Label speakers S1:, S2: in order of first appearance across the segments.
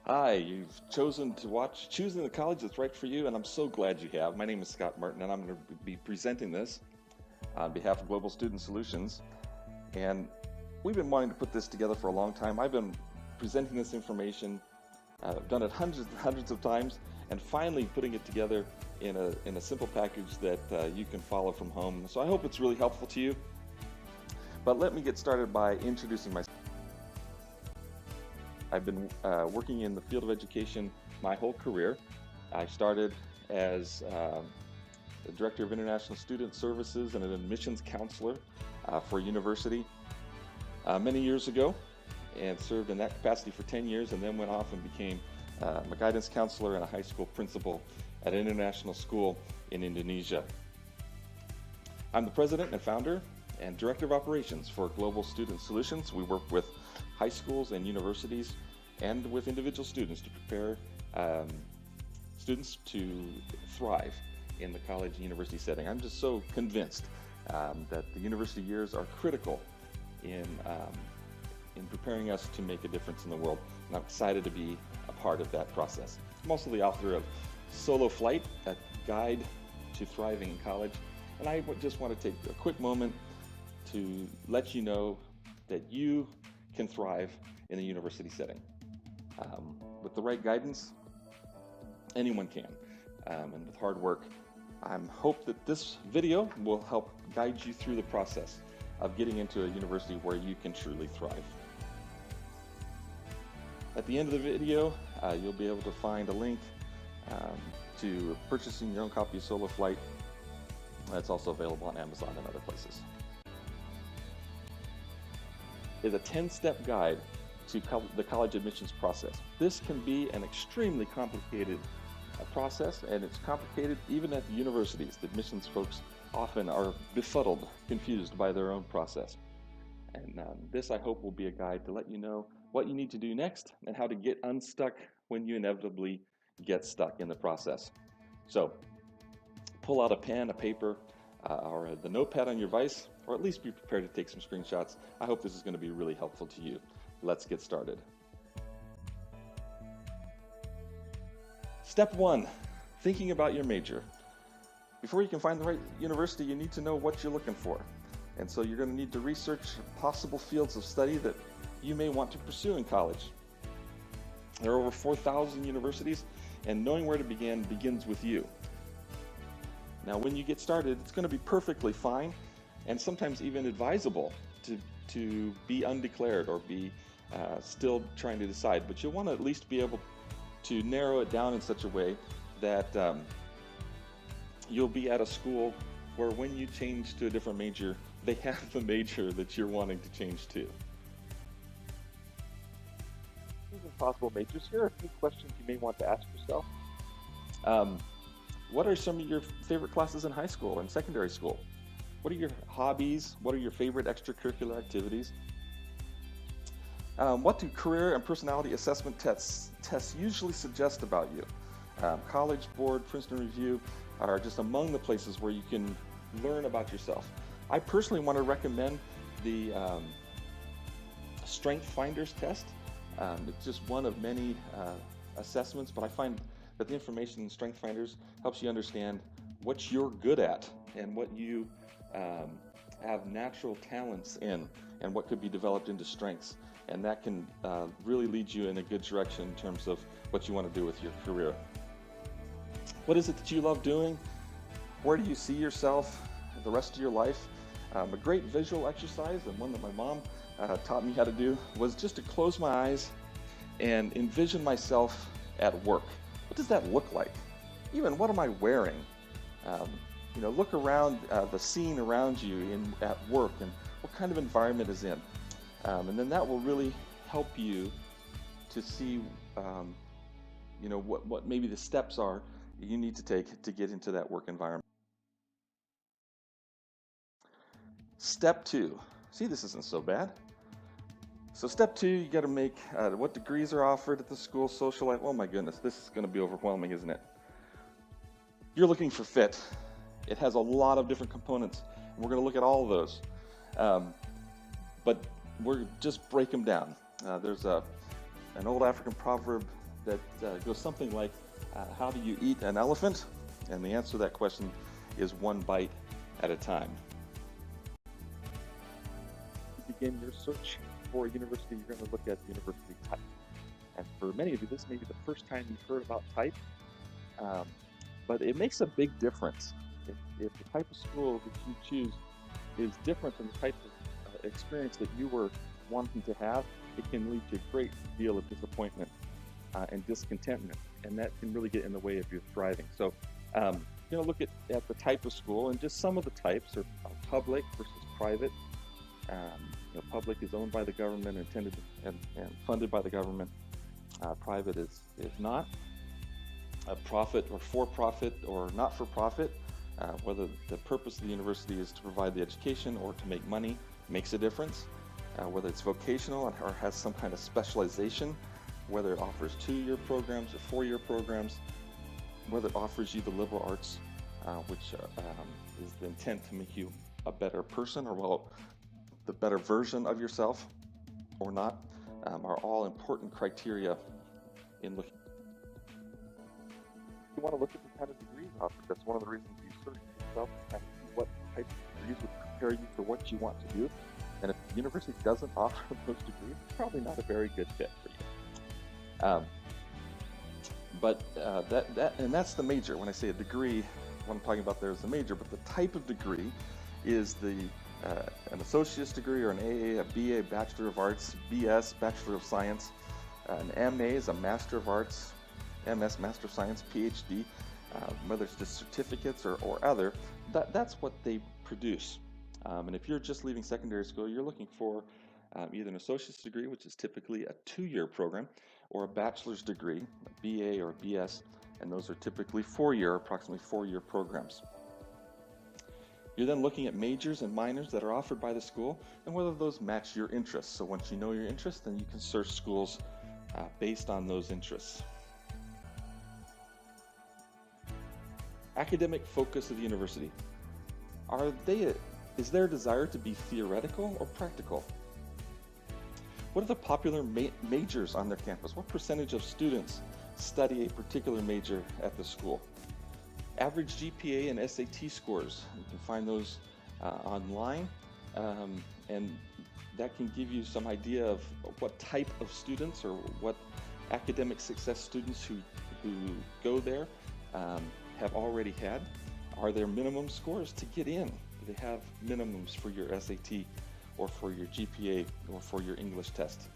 S1: Hi, you've chosen to choosing the college that's right for you, and I'm so glad you have. My name is Scott Martin, and I'm going to be presenting this on behalf of Global Student Solutions. And we've been wanting to put this together for a long time. I've been presenting this information, I've done it hundreds and hundreds of times, and finally putting it together in a simple package that you can follow from home. So I hope it's really helpful to you. But let me get started by introducing myself. I've been working in the field of education my whole career. I started as the Director of International Student Services and an admissions counselor for a university many years ago, and served in that capacity for 10 years, and then went off and became a guidance counselor and a high school principal at an international school in Indonesia. I'm the president and founder and director of operations for Global Student Solutions. We work with high schools and universities and with individual students to prepare students to thrive in the college and university setting. I'm just so convinced that the university years are critical in preparing us to make a difference in the world, and I'm excited to be a part of that process. I'm also the author of Solo Flight, a guide to thriving in college, and I just want to take a quick moment to let you know that you can thrive in the university setting. With the right guidance, anyone can, and with hard work. I hope that this video will help guide you through the process of getting into a university where you can truly thrive. At the end of the video, you'll be able to find a link to purchasing your own copy of Solo Flight. It's also available on Amazon and other places. Is a 10-step guide to the college admissions process. This can be an extremely complicated process, and it's complicated even at the universities. The admissions folks often are befuddled, confused by their own process. And this, I hope, will be a guide to let you know what you need to do next and how to get unstuck when you inevitably get stuck in the process. So pull out a pen, a paper, or the notepad on your device, or at least be prepared to take some screenshots. I hope this is going to be really helpful to you. Let's get started. Step 1, thinking about your major. Before you can find the right university, you need to know what you're looking for. And so you're going to need to research possible fields of study that you may want to pursue in college. There are over 4,000 universities, and knowing where to begin begins with you. Now, when you get started, it's going to be perfectly fine and sometimes even advisable to be undeclared or be still trying to decide. But you'll want to at least be able to narrow it down in such a way that you'll be at a school where when you change to a different major, they have the major that you're wanting to change to. Choosing possible majors, here are a few questions you may want to ask yourself. What are some of your favorite classes in high school and secondary school? What are your hobbies? What are your favorite extracurricular activities? What do career and personality assessment tests usually suggest about you? College Board, Princeton Review are just among the places where you can learn about yourself. I personally want to recommend the Strength Finders test. It's just one of many assessments, but I find that the information in Strength Finders helps you understand what you're good at and what you have natural talents in and what could be developed into strengths. And that can really lead you in a good direction in terms of what you want to do with your career. What is it that you love doing? Where do you see yourself the rest of your life? A great visual exercise, and one that my mom taught me how to do, was just to close my eyes and envision myself at work. What does that look like? Even what am I wearing? Look around the scene around you at work and what kind of environment is in. And then that will really help you to see what maybe the steps are you need to take to get into that work environment. Step 2. See, this isn't so bad. So step 2, you got to make what degrees are offered at the school, social life. Oh my goodness, this is going to be overwhelming, isn't it? You're looking for fit. It has a lot of different components. We're going to look at all of those. But we're just break them down. There's an old African proverb that goes something like, how do you eat an elephant? And the answer to that question is one bite at a time. To begin your search for a university, you're going to look at the university type. And for many of you, this may be the first time you've heard about type, but it makes a big difference. If the type of school that you choose is different than the type of experience that you were wanting to have, it can lead to a great deal of disappointment and discontentment, and that can really get in the way of your thriving. So, look at the type of school, and just some of the types are public versus private. Public is owned by the government, intended and funded by the government. Private is not. Profit or for-profit or not-for-profit, whether the purpose of the university is to provide the education or to make money, makes a difference. Whether it's vocational or has some kind of specialization, whether it offers 2-year programs or 4-year programs, whether it offers you the liberal arts, which is the intent to make you a better person, or the better version of yourself or not, are all important criteria in looking. You want to look at the kind of degrees offered. That's one of the reasons you search yourself, to kind of see what type of degrees would prepare you for what you want to do. And if the university doesn't offer those degrees, it's probably not a very good fit for you. And that's the major. When I say a degree, what I'm talking about there is the major, but the type of degree is an associate's degree, or an AA, a BA, Bachelor of Arts, BS, Bachelor of Science, an MA is a Master of Arts, MS, Master of Science, PhD, whether it's just certificates or other, that's what they produce. And if you're just leaving secondary school, you're looking for either an associate's degree, which is typically a 2-year program, or a bachelor's degree, a BA or a BS, and those are typically approximately 4-year programs. You're then looking at majors and minors that are offered by the school and whether those match your interests. So once you know your interests, then you can search schools based on those interests. Academic focus of the university. Is their desire to be theoretical or practical? What are the popular majors on their campus? What percentage of students study a particular major at the school? Average GPA and SAT scores. You can find those online, and that can give you some idea of what type of students or what academic success students who go there have already had. Are there minimum scores to get in? Do they have minimums for your SAT or for your GPA or for your English test?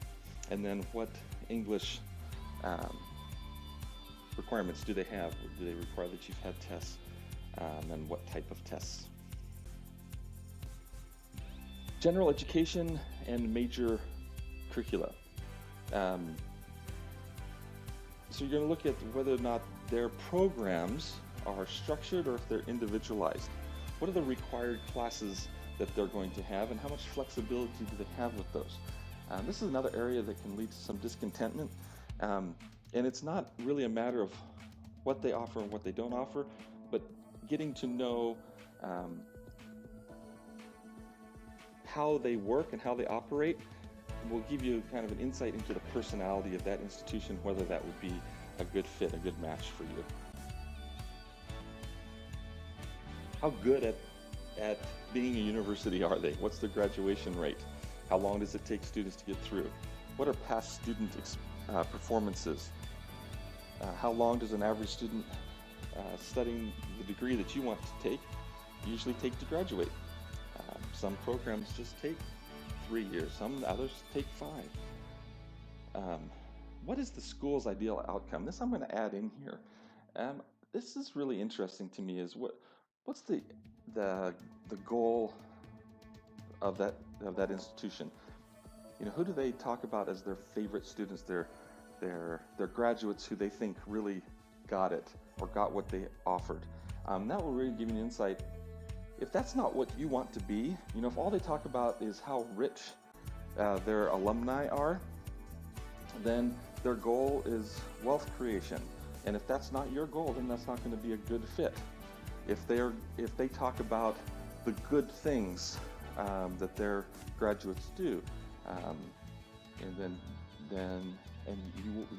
S1: And then what English requirements do they have? Do they require that you've had tests? And what type of tests? General education and major curricula. So you're going to look at whether or not their programs are structured or if they're individualized. What are the required classes that they're going to have, and how much flexibility do they have with those? This is another area that can lead to some discontentment, and it's not really a matter of what they offer and what they don't offer, but getting to know how they work and how they operate will give you kind of an insight into the personality of that institution, whether that would be a good fit, a good match for you. How good at being a university are they? What's the graduation rate? How long does it take students to get through? What are past student performances? How long does an average student studying the degree that you want to take usually take to graduate? Some programs just take 3 years, some others take 5. What is the school's ideal outcome? This I'm going to add in here. This is really interesting to me. Is what's the goal of that institution? Who do they talk about as their favorite students, their graduates who they think really got it or got what they offered? That will really give you an insight. If that's not what you want to be, if all they talk about is how rich their alumni are, then their goal is wealth creation. And if that's not your goal, then that's not going to be a good fit. If they talk about the good things and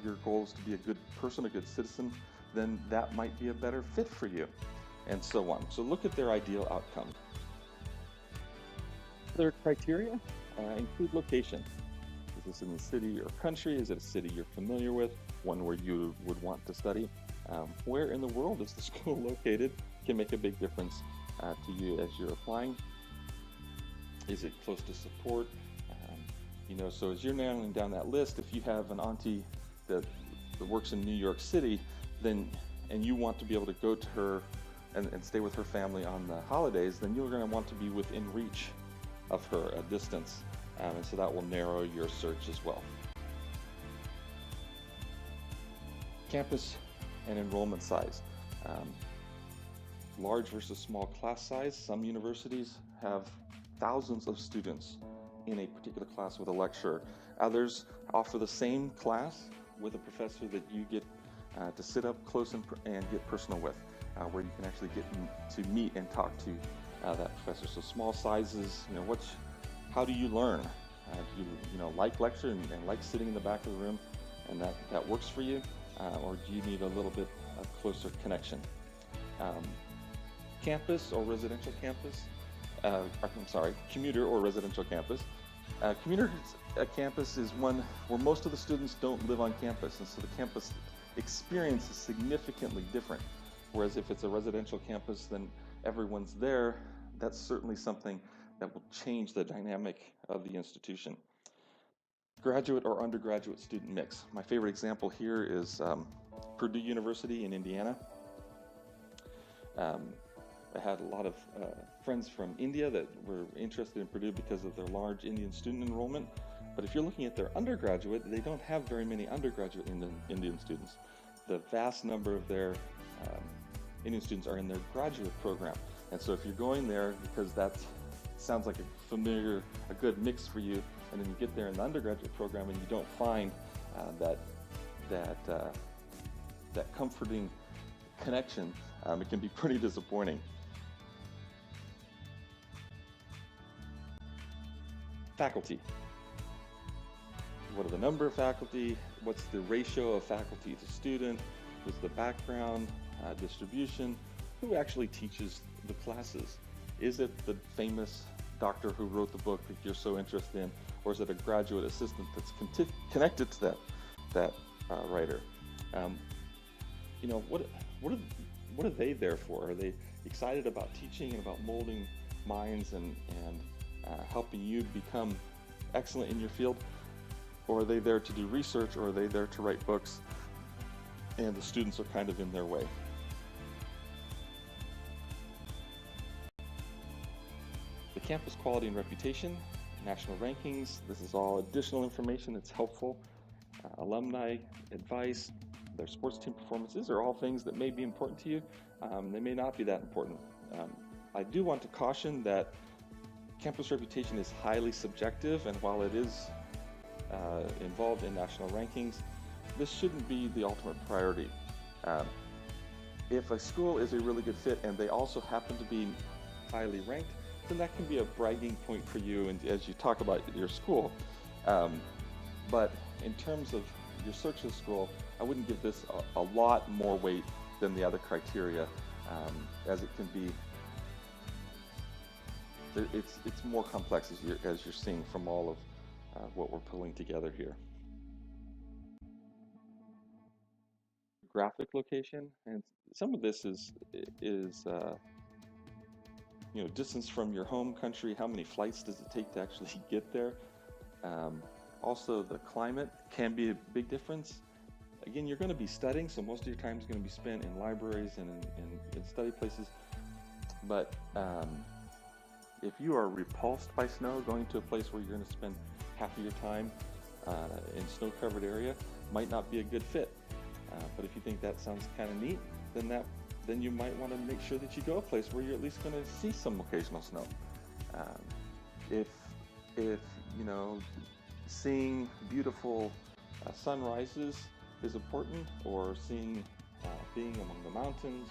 S1: your goal is to be a good person, a good citizen, then that might be a better fit for you, and so on. So look at their ideal outcome. Their criteria include location. Is this in the city or country? Is it a city you're familiar with, one where you would want to study? Where in the world is the school located can make a big difference to you as you're applying. Is it close to support? So as you're narrowing down that list, if you have an auntie that works in New York City, and you want to be able to go to her and stay with her family on the holidays, then you're going to want to be within reach of her, a distance, and so that will narrow your search as well. Campus and enrollment size. Large versus small class size. Some universities have thousands of students in a particular class with a lecturer. Others offer the same class with a professor that you get to sit up close and get personal with, where you can actually get to meet and talk to that professor. So small sizes, how do you learn? Do you like lecture and like sitting in the back of the room, and that works for you? Or do you need a little bit of closer connection? Campus or residential campus? Commuter or residential campus. Commuter campus is one where most of the students don't live on campus, and so the campus experience is significantly different. Whereas if it's a residential campus, then everyone's there. That's certainly something that will change the dynamic of the institution. Graduate or undergraduate student mix. My favorite example here is Purdue University in Indiana. I had a lot of friends from India that were interested in Purdue because of their large Indian student enrollment. But if you're looking at their undergraduate, they don't have very many undergraduate Indian students. The vast number of their Indian students are in their graduate program. And so if you're going there because that sounds like a good mix for you, and then you get there in the undergraduate program and you don't find that comforting connection, it can be pretty disappointing. Faculty. What are the number of faculty? What's the ratio of faculty to student? What's the background, distribution? Who actually teaches the classes? Is it the famous doctor who wrote the book that you're so interested in, or is it a graduate assistant that's connected to that writer? What are they there for? Are they excited about teaching and about molding minds and helping you become excellent in your field? Or are they there to do research, or are they there to write books and the students are kind of in their way? The campus quality and reputation, national rankings, this is all additional information that's helpful. Alumni advice, their sports team performances are all things that may be important to you. They may not be that important. I do want to caution that campus reputation is highly subjective, and while it is involved in national rankings, this shouldn't be the ultimate priority. If a school is a really good fit and they also happen to be highly ranked, then that can be a bragging point for you and as you talk about your school. But in terms of your search of school, I wouldn't give this a lot more weight than the other criteria, as it can be. It's more complex as you're seeing from all of what we're pulling together here. Graphic location, and some of this is distance from your home country. How many flights does it take to actually get there? Also, the climate can be a big difference. Again, you're going to be studying, so most of your time is going to be spent in libraries and in study places. But if you are repulsed by snow, going to a place where you're going to spend half of your time in snow-covered area might not be a good fit. But if you think that sounds kind of neat, then you might want to make sure that you go a place where you're at least going to see some occasional snow. If seeing beautiful sunrises is important, or being among the mountains,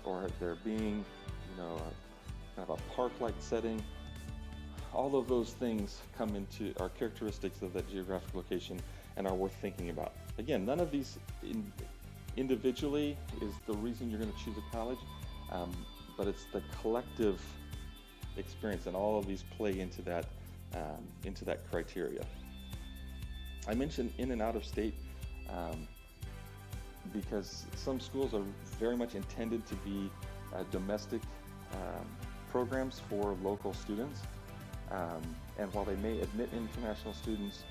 S1: or there being kind of a park-like setting, all of those things are characteristics of that geographic location, and are worth thinking about. Again, none of these individually is the reason you're going to choose a college, but it's the collective experience, and all of these play into that criteria. I mentioned in and out of state because some schools are very much intended to be domestic programs for local students, and while they may admit international students,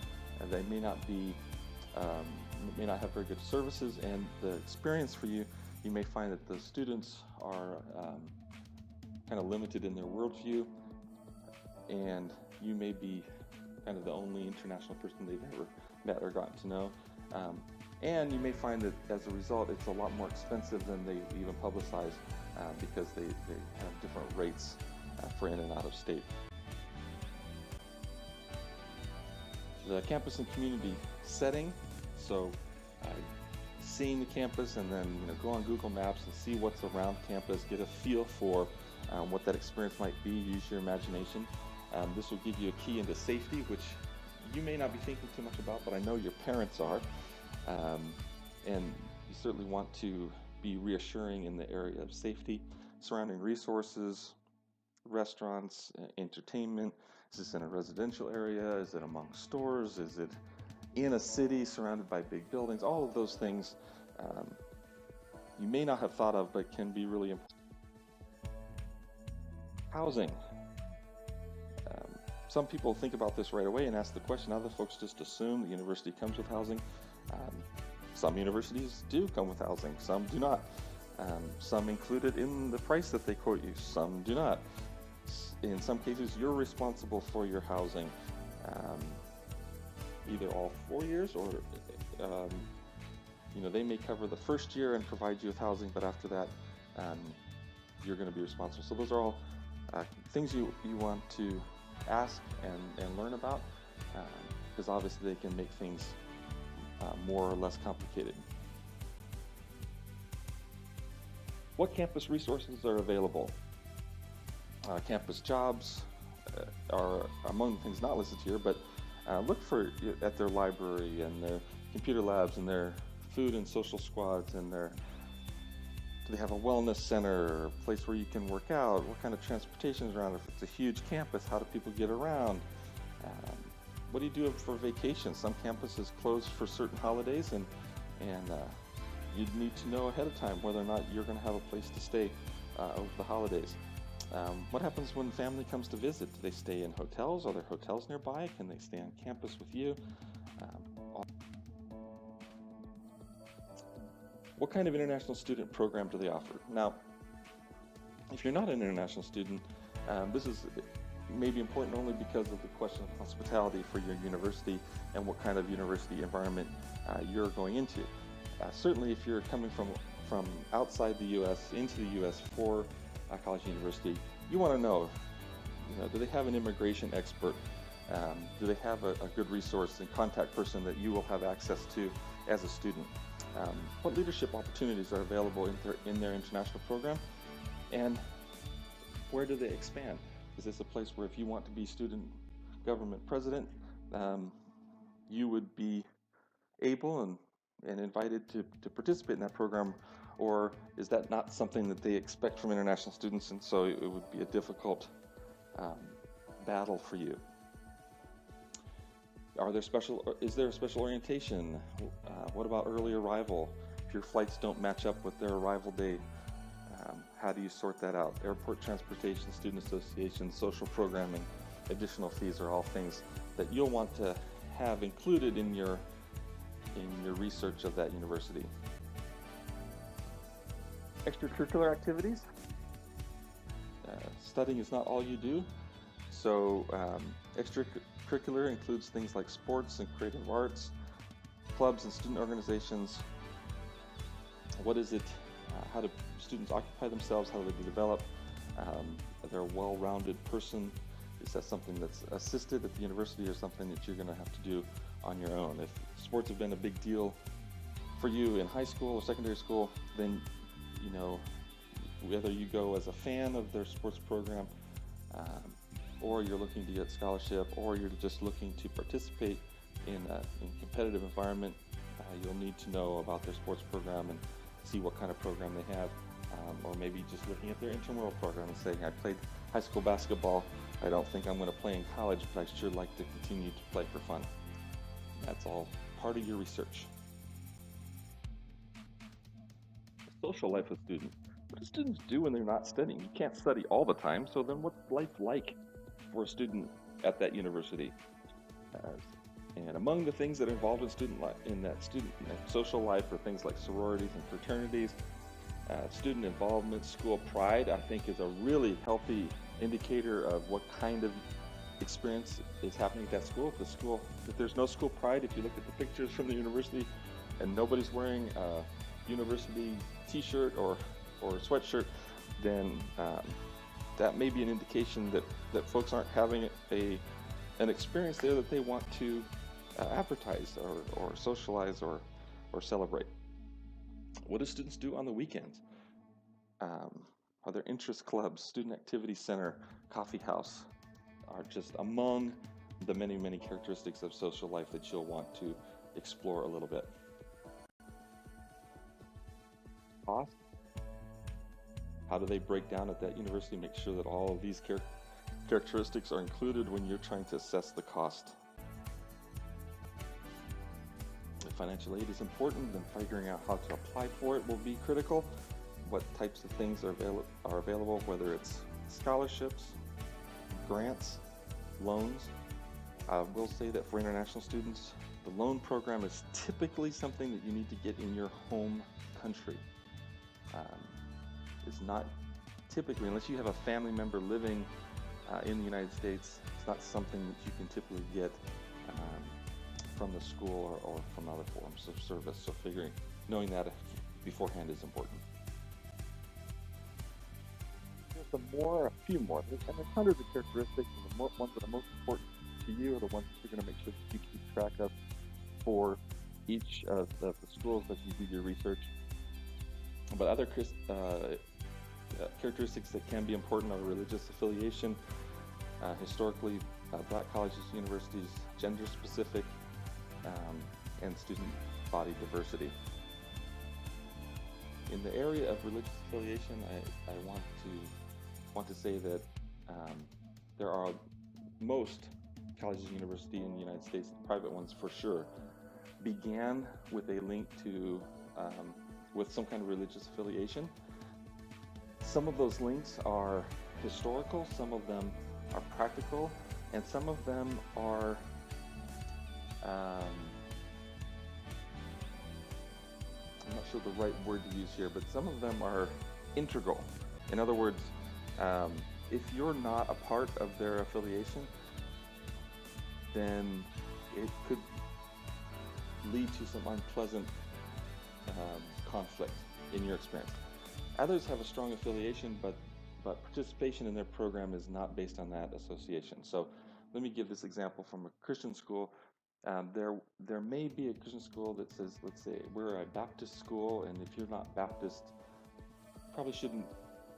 S1: they may not have very good services, and the experience for you may find that the students are kind of limited in their worldview, and you may be kind of the only international person they've ever met or gotten to know. And you may find that as a result, it's a lot more expensive than they even publicize because they have different rates for in and out of state. The campus and community setting, so seeing the campus, and then go on Google Maps and see what's around campus, get a feel for what that experience might be, use your imagination. This will give you a key into safety, which you may not be thinking too much about, but I know your parents are. And you certainly want to be reassuring in the area of safety, surrounding resources, restaurants, entertainment. Is this in a residential area? Is it among stores? Is it in a city surrounded by big buildings? All of those things you may not have thought of, but can be really important. Housing. Some people think about this right away and ask the question. Other folks just assume the university comes with housing. Some universities do come with housing, some do not. Some include it in the price that they quote you, some do not. In some cases, you're responsible for your housing, either all 4 years, or they may cover the first year and provide you with housing, but after that, you're going to be responsible. So those are all things you want to ask and learn about, because obviously they can make things more or less complicated. What campus resources are available? Campus jobs are among the things not listed here, but look at their library and their computer labs and their food and social squads, and do they have a wellness center, a place where you can work out? What kind of transportation is around? If it's a huge campus, how do people get around? What do you do for vacations? Some campuses close for certain holidays, and you'd need to know ahead of time whether or not you're going to have a place to stay over the holidays. What happens when family comes to visit? Do they stay in hotels? Are there hotels nearby? Can they stay on campus with you? What kind of international student program do they offer? Now, if you're not an international student, this is maybe important only because of the question of hospitality for your university and what kind of university environment you're going into. Certainly, if you're coming from outside the U.S. into the U.S. for a college university, you want to know, do they have an immigration expert? Do they have a good resource and contact person that you will have access to as a student? What leadership opportunities are available in their international program? And where do they expand? Is this a place where if you want to be student government president, you would be able and invited to participate in that program? Or is that not something that they expect from international students, and so it would be a difficult battle for you? Is there a special orientation? What about early arrival? If your flights don't match up with their arrival date, how do you sort that out? Airport transportation, student association, social programming, additional fees are all things that you'll want to have included in your research of that university. Extracurricular activities. Studying is not all you do, so extracurricular includes things like sports and creative arts, clubs and student organizations. What is it? How do students occupy themselves? How do they develop? They're a well-rounded person. Is that something that's assisted at the university, or something that you're going to have to do on your own? If sports have been a big deal for you in high school or secondary school, then whether you go as a fan of their sports program, or you're looking to get scholarship, or you're just looking to participate in competitive environment, you'll need to know about their sports program and see what kind of program they have, or maybe just looking at their intramural program and saying, I played high school basketball, I don't think I'm going to play in college, but I sure like to continue to play for fun. That's all part of your research. The social life of students. What do students do when they're not studying? You can't study all the time, so then what's life like for a student at that university? And among the things that are involved in that social life are things like sororities and fraternities, student involvement, school pride. I think is a really healthy indicator of what kind of experience is happening at that school. If there's no school pride, if you look at the pictures from the university and nobody's wearing a university T-shirt or sweatshirt, then that may be an indication that folks aren't having an experience there that they want to advertise or socialize or celebrate. What do students do on the weekends? Are there interest clubs, student activity center, coffee house are just among the many, many characteristics of social life that you'll want to explore a little bit. Cost. How do they break down at that university? Make sure that all of these characteristics are included when you're trying to assess the cost. If financial aid is important, then figuring out how to apply for it will be critical. What types of things are available, whether it's scholarships, grants, loans. I will say that for international students, the loan program is typically something that you need to get in your home country. It's not typically, unless you have a family member living in the United States, it's not something that you can typically get from the school or from other forms of service. So knowing that beforehand is important. There's a few more. And there's hundreds of characteristics, and the ones that are most important to you are the ones that you're going to make sure that you keep track of for each of the schools as you do your research. But other characteristics that can be important are religious affiliation, historically black colleges, universities, gender specific, and student body diversity. In the area of religious affiliation, I want to say that there are most colleges and universities in the United States, private ones for sure, began with a link to with some kind of religious affiliation. Some of those links are historical, some of them are practical, and some of them are I'm not sure the right word to use here, but some of them are integral. In other words, if you're not a part of their affiliation, then it could lead to some unpleasant conflict in your experience. Others have a strong affiliation, but participation in their program is not based on that association. So let me give this example from a Christian school. There may be a Christian school that says, let's say, we're a Baptist school, and if you're not Baptist, probably shouldn't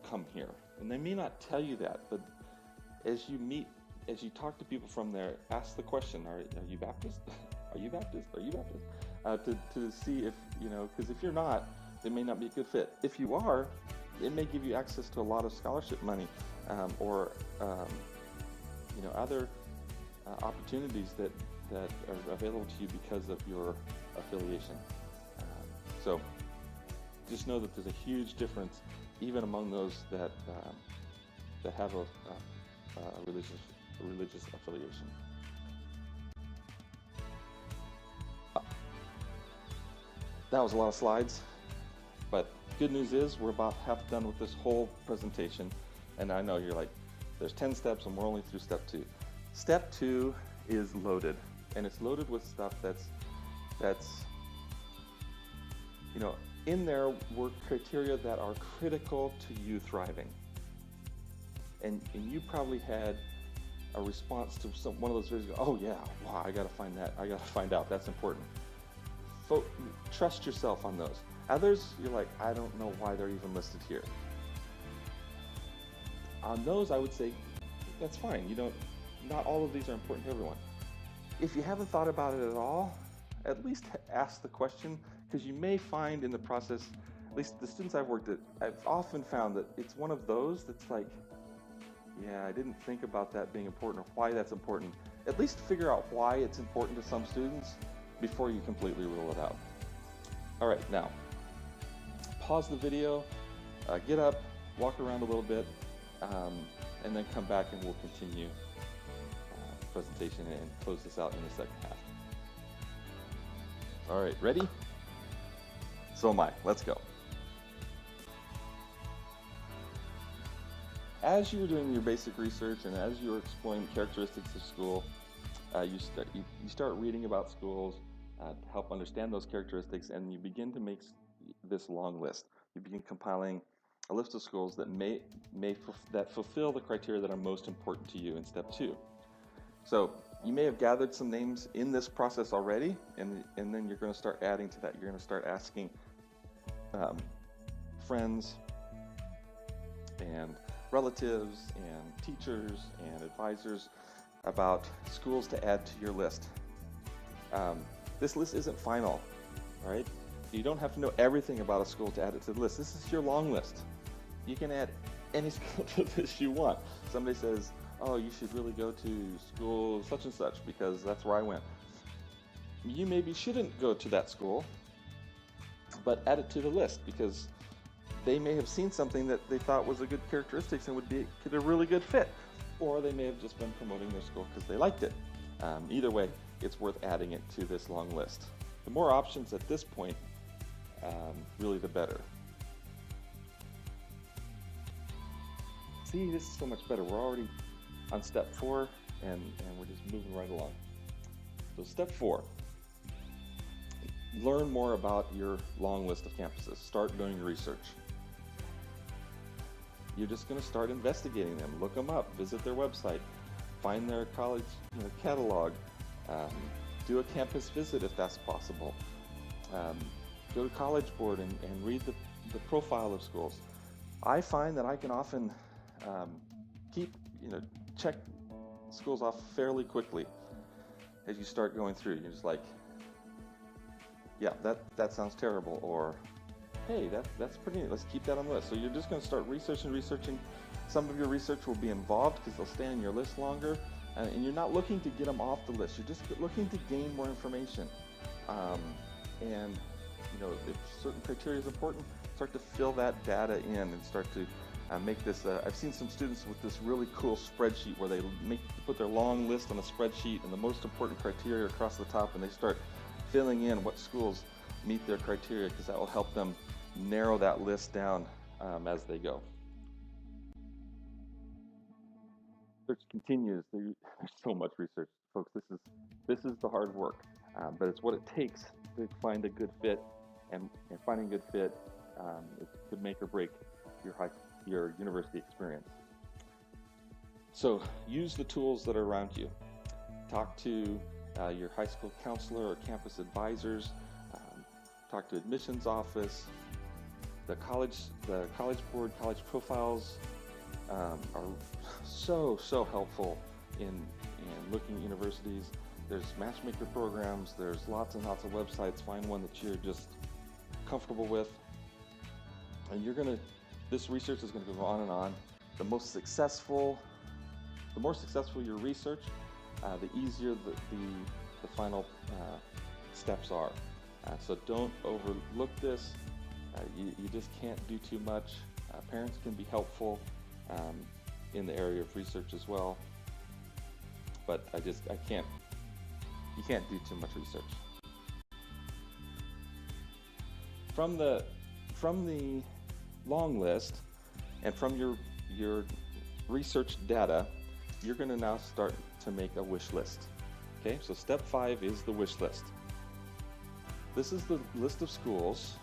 S1: come here. And they may not tell you that, but as you talk to people from there, ask the question, are you Baptist? Are you Baptist? Are you Baptist? To see if, because if you're not, it may not be a good fit. If you are, it may give you access to a lot of scholarship money, or other opportunities that are available to you because of your affiliation. So just know that there's a huge difference even among those that have a religious affiliation. That was a lot of slides, but good news is we're about half done with this whole presentation, and I know you're like, there's 10 steps and we're only through step 2. Step 2 is loaded, and it's loaded with stuff that's in there were criteria that are critical to you thriving. And you probably had a response to one of those videos, oh yeah, wow, I gotta find that, I gotta find out, that's important. Trust yourself on those. Others, you're like, I don't know why they're even listed here. On those, I would say, that's fine. Not all of these are important to everyone. If you haven't thought about it at all, at least ask the question, because you may find in the process, at least the students I've worked at, I've often found that it's one of those that's like, yeah, I didn't think about that being important or why that's important. At least figure out why it's important to some students before you completely rule it out. All right, now, pause the video, get up, walk around a little bit, and then come back and we'll continue the presentation and close this out in the second half. All right, ready? So am I. Let's go. As you're doing your basic research and as you're exploring characteristics of school, you start reading about schools to help understand those characteristics, and you begin to make this long list. You begin compiling a list of schools that that fulfill the criteria that are most important to you in step 2. So you may have gathered some names in this process already, and then you're going to start adding to that. You're going to start asking friends and relatives and teachers and advisors about schools to add to your list. This list isn't final, right? You don't have to know everything about a school to add it to the list. This is your long list. You can add any school to this you want. Somebody says, oh, you should really go to school such and such because that's where I went. You maybe shouldn't go to that school, but add it to the list because they may have seen something that they thought was a good characteristics and would be a really good fit. Or they may have just been promoting their school because they liked it. Either way, it's worth adding it to this long list. The more options at this point, really the better. See, this is so much better. We're already on step 4 and we're just moving right along. So step 4, learn more about your long list of campuses. Start doing research. You're just going to start investigating them. Look them up, visit their website, find their college catalog, do a campus visit if that's possible. Go to College Board and read the profile of schools. I find that I can often check schools off fairly quickly as you start going through. You're just like, yeah, that sounds terrible, or hey, that's pretty neat. Let's keep that on the list. So you're just going to start researching. Some of your research will be involved because they'll stay on your list longer, and you're not looking to get them off the list. You're just looking to gain more information. And if certain criteria is important, start to fill that data in and start to make this. I've seen some students with this really cool spreadsheet where they put their long list on a spreadsheet and the most important criteria across the top, and they start filling in what schools meet their criteria because that will help them narrow that list down as they go. Research continues. There's so much research, folks. This is the hard work, but it's what it takes to find a good fit, and finding a good fit it could make or break your university experience. So use the tools that are around you. Talk to your high school counselor or campus advisors. Talk to admissions office. The college board, college profiles are so helpful in looking at universities. There's matchmaker programs. There's lots and lots of websites. Find one that you're just comfortable with, and this research is going to go on and on. The more successful your research, the easier the final steps are. So don't overlook this. You just can't do too much. Parents can be helpful in the area of research as well, but you can't do too much research. From the long list and from your research data, you're going to now start to make a wish list. Okay, so step 5 is the wish list. This is the list of schools,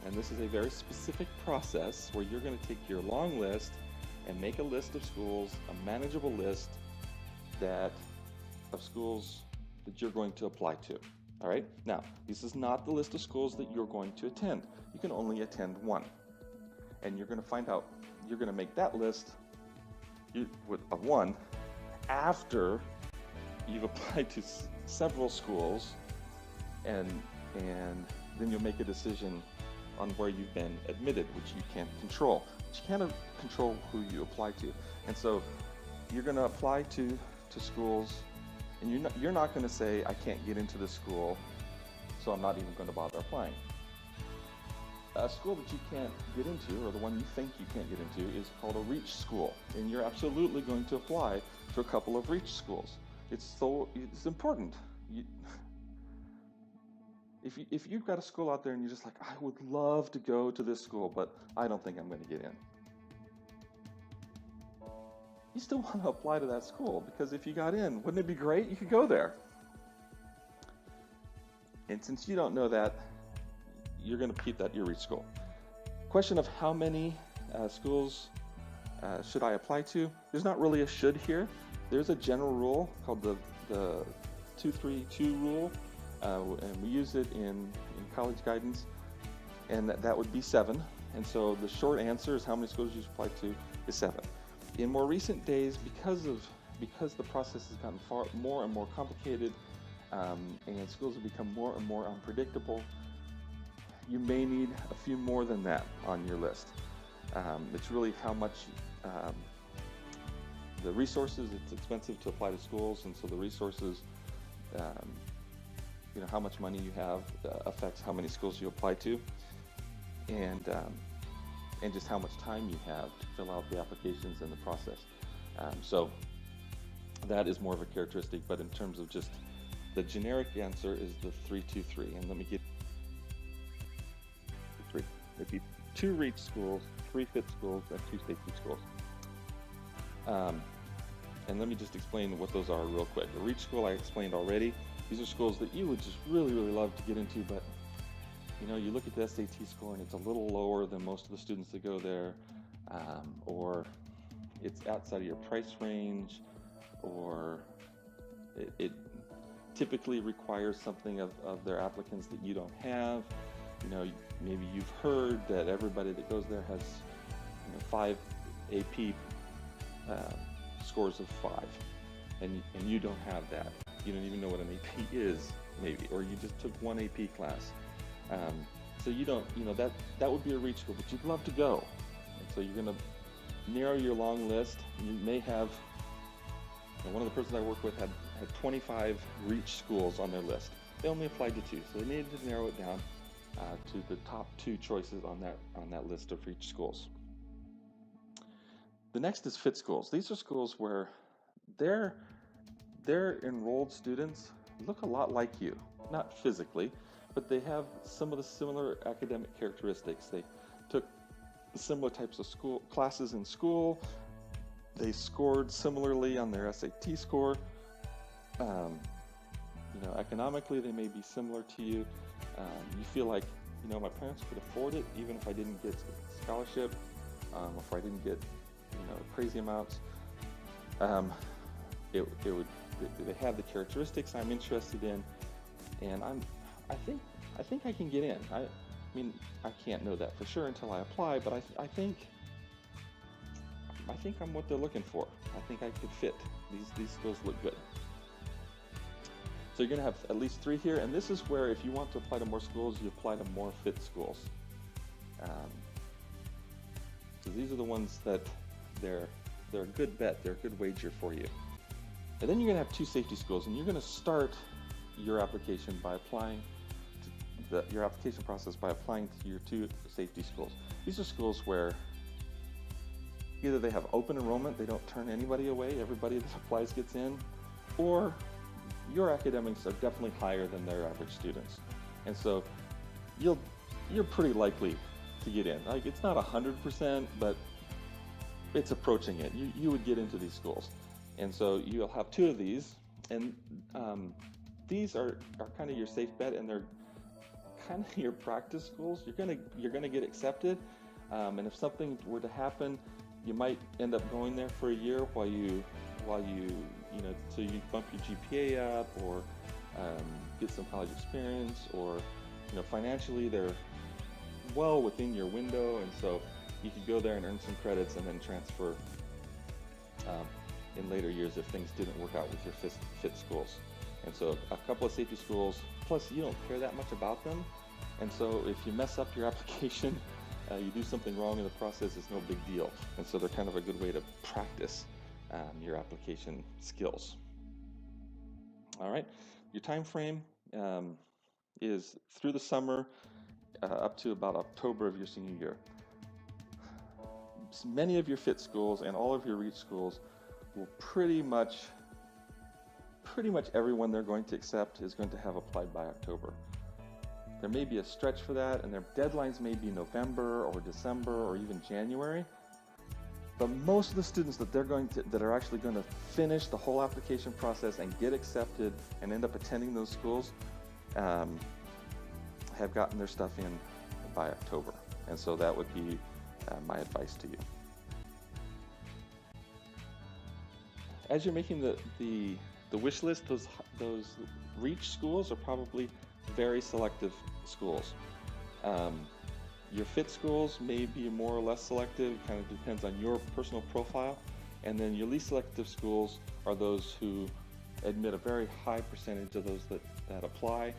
S1: and this is a very specific process where you're going to take your long list and make a list of schools, a manageable list of schools that you're going to apply to. All right, now this is not the list of schools that you're going to attend. You can only attend one, and you're going to find out, you're going to make that list of one after you've applied to several schools, and then you'll make a decision on where you've been admitted, which you can't control. But you can't control who you apply to, and so you're going to apply to schools, and you're not going to say, I can't get into this school, so I'm not even going to bother applying. A school that you can't get into, or the one you think you can't get into, is called a reach school, and you're absolutely going to apply to a couple of reach schools. It's important. If you've got a school out there and you're just like, I would love to go to this school, but I don't think I'm going to get in, you still want to apply to that school, because if you got in, wouldn't it be great? You could go there. And since you don't know that, you're going to keep that your reach school. Question of how many schools should I apply to? There's not really a should here. There's a general rule called the 232 rule, and we use it in college guidance, and that would be 7. And so the short answer is how many schools you should apply to is 7. In more recent days, because the process has gotten far more and more complicated, and schools have become more and more unpredictable, you may need a few more than that on your list. It's really how much the resources. It's expensive to apply to schools, and so the resources, how much money you have affects how many schools you apply to, and just how much time you have to fill out the applications and the process. So that is more of a characteristic, but in terms of just the generic answer is the 323. And let me get 3. It'd be 2 reach schools, 3 fit schools, and 2 safety schools. And let me just explain what those are real quick. A reach school I explained already. These are schools that you would just really, really love to get into, but you look at the SAT score and it's a little lower than most of the students that go there, or it's outside of your price range, or it typically requires something of their applicants that you don't have. Maybe you've heard that everybody that goes there has 5 AP scores of 5, and you don't have that. You don't even know what an AP is, maybe, or you just took 1 AP class. So you don't, that would be a reach school, but you'd love to go. And so you're going to narrow your long list. You may have, one of the persons I work with had 25 reach schools on their list. They only applied to 2, so they needed to narrow it down to the top 2 choices on that list of reach schools. The next is fit schools. These are schools where their enrolled students look a lot like you, not physically, but they have some of the similar academic characteristics. They took similar types of classes in school. They scored similarly on their SAT score. Economically, they may be similar to you. You feel like, my parents could afford it, even if I didn't get scholarship, if I didn't get, crazy amounts. They have the characteristics I'm interested in, and I think I can get in. I I can't know that for sure until I apply, but I think I'm what they're looking for. I think I could fit. These skills look good. So you're going to have at least 3 here, and this is where if you want to apply to more schools, you apply to more fit schools. So these are the ones that they're a good bet, they're a good wager for you. And then you're going to have 2 safety schools, and you're going to start your application by applying to your application process by applying to your 2 safety schools. These are schools where either they have open enrollment, they don't turn anybody away, everybody that applies gets in, or your academics are definitely higher than their average students. And so you're pretty likely to get in. Like, it's not 100%, but it's approaching it. You would get into these schools. And so you'll have 2 of these, and these are kind of your safe bet, and they're kind of your practice schools. You're gonna get accepted, and if something were to happen, you might end up going there for a year while you so you bump your GPA up, or get some college experience, or financially they're well within your window, and so you could go there and earn some credits and then transfer in later years if things didn't work out with your fit schools. And so a couple of safety schools, plus you don't care that much about them, and so if you mess up your application, you do something wrong in the process, it's no big deal. And so they're kind of a good way to practice your application skills. All right, your time frame is through the summer up to about October of your senior year. Many of your fit schools and all of your reach schools will pretty much everyone they're going to accept is going to have applied by October. There may be a stretch for that, and their deadlines may be November or December or even January. But most of the students that are actually going to finish the whole application process and get accepted and end up attending those schools have gotten their stuff in by October. And so that would be my advice to you. As you're making the wish list, those reach schools are probably very selective schools. Your fit schools may be more or less selective, kind of depends on your personal profile. And then your least selective schools are those who admit a very high percentage of those that apply,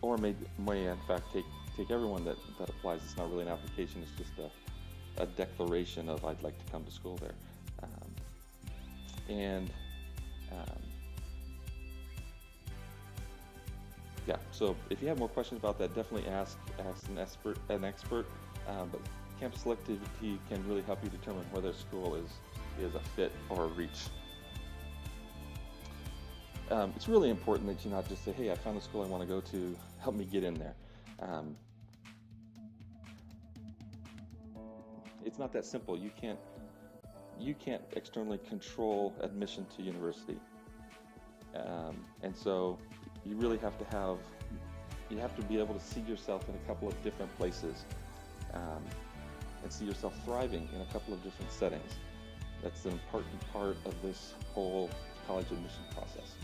S1: or may in fact take everyone that applies. It's not really an application, it's just a declaration of I'd like to come to school there. Yeah, so if you have more questions about that, definitely ask an expert. But campus selectivity can really help you determine whether a school is a fit or a reach. It's really important that you not just say, hey, I found a school I want to go to, help me get in there. It's not that simple. You can't externally control admission to university. And so you really have to be able to see yourself in a couple of different places and see yourself thriving in a couple of different settings. That's an important part of this whole college admission process.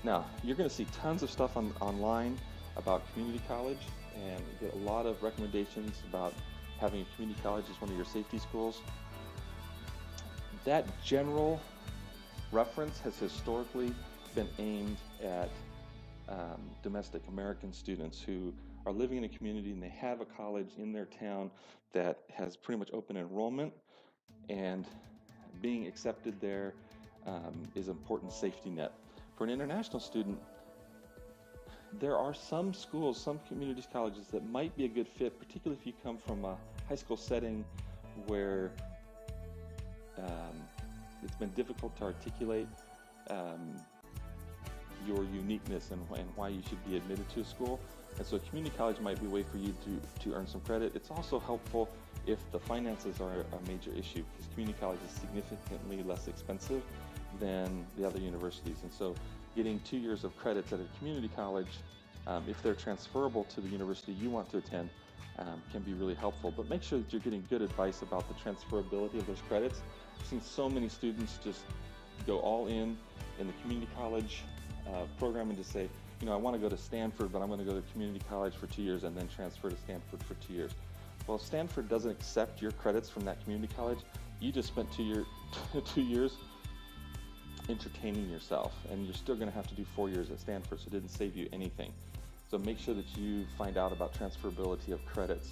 S1: Now, you're going to see tons of stuff online about community college and get a lot of recommendations about having a community college as one of your safety schools. That general reference has historically been aimed at domestic American students who are living in a community and they have a college in their town that has pretty much open enrollment, and being accepted there is an important safety net. For an international student, there are some schools, some community colleges that might be a good fit, particularly if you come from a high school setting where it's been difficult to articulate your uniqueness and why you should be admitted to a school. And so community college might be a way for you to earn some credit. It's also helpful if the finances are a major issue, because community college is significantly less expensive than the other universities. And so getting 2 years of credits at a community college, if they're transferable to the university you want to attend, can be really helpful. But make sure that you're getting good advice about the transferability of those credits. I've seen so many students just go all in the community college program and just say, I want to go to Stanford, but I'm going to go to community college for 2 years and then transfer to Stanford for 2 years. Well, if Stanford doesn't accept your credits from that community college, you just spent 2 years entertaining yourself, and you're still going to have to do 4 years at Stanford, so it didn't save you anything. So make sure that you find out about transferability of credits